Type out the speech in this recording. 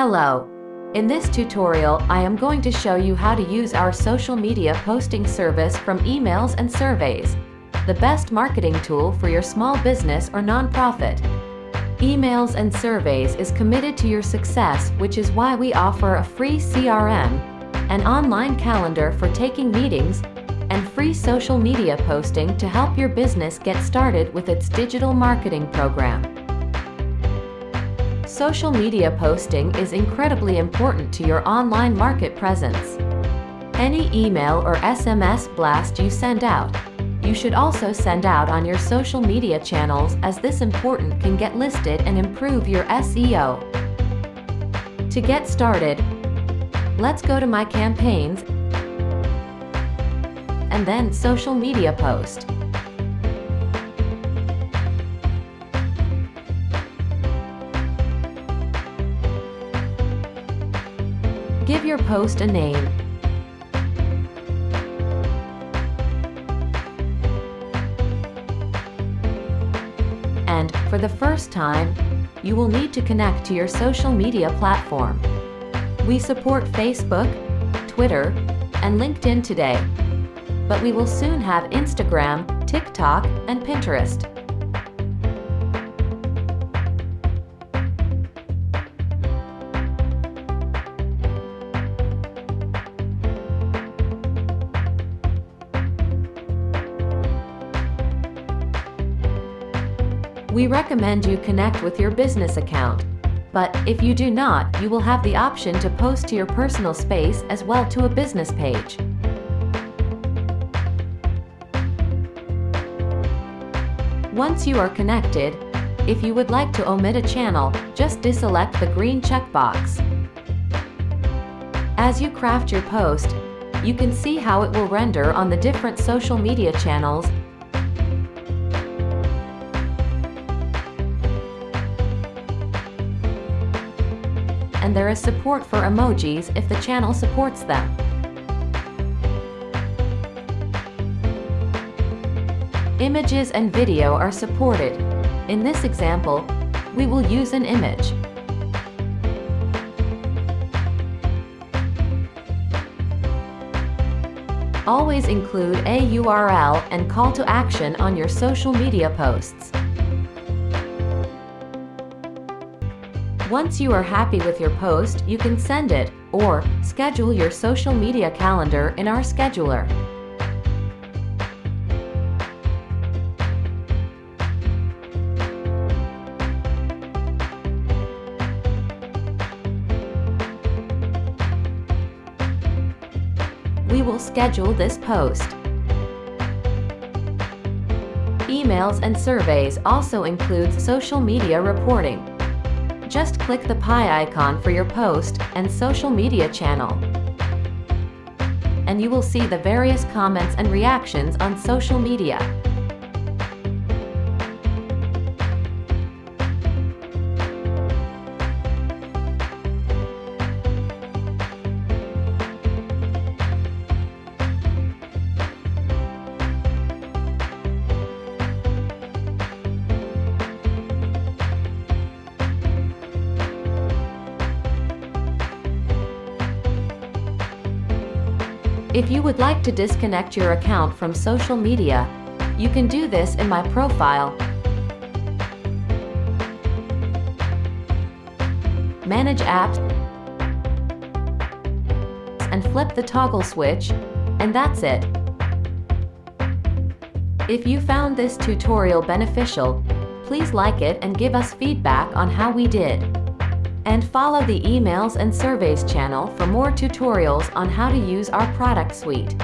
Hello. In this tutorial, I am going to show you how to use our social media posting service from emails and surveys, the best marketing tool for your small business or nonprofit. Emails and surveys is committed to your success, which is why we offer a free CRM, an online calendar for taking meetings, and free social media posting to help your business get started with its digital marketing program. Social media posting is incredibly important to your online market presence. Any email or SMS blast you send out, you should also send out on your social media channels, as this important can get listed and improve your SEO. To get started, let's go to My Campaigns and then Social Media Post. Give your post a name. And, for the first time, you will need to connect to your social media platform. We support Facebook, Twitter, and LinkedIn today, but we will soon have Instagram, TikTok, and Pinterest. We recommend you connect with your business account, but if you do not, you will have the option to post to your personal space as well to a business page. Once you are connected, if you would like to omit a channel, just deselect the green checkbox. As you craft your post, you can see how it will render on the different social media channels. And there is support for emojis if the channel supports them. Images and video are supported. In this example, we will use an image. Always include a URL and call to action on your social media posts. Once you are happy with your post, you can send it, or schedule your social media calendar in our scheduler. We will schedule this post. Emails and surveys also includes social media reporting. Just click the pie icon for your post and social media channel, and you will see the various comments and reactions on social media. If you would like to disconnect your account from social media, you can do this in My Profile, Manage Apps, and flip the toggle switch, and that's it. If you found this tutorial beneficial, please like it and give us feedback on how we did. And follow the Emails and Surveys channel for more tutorials on how to use our product suite.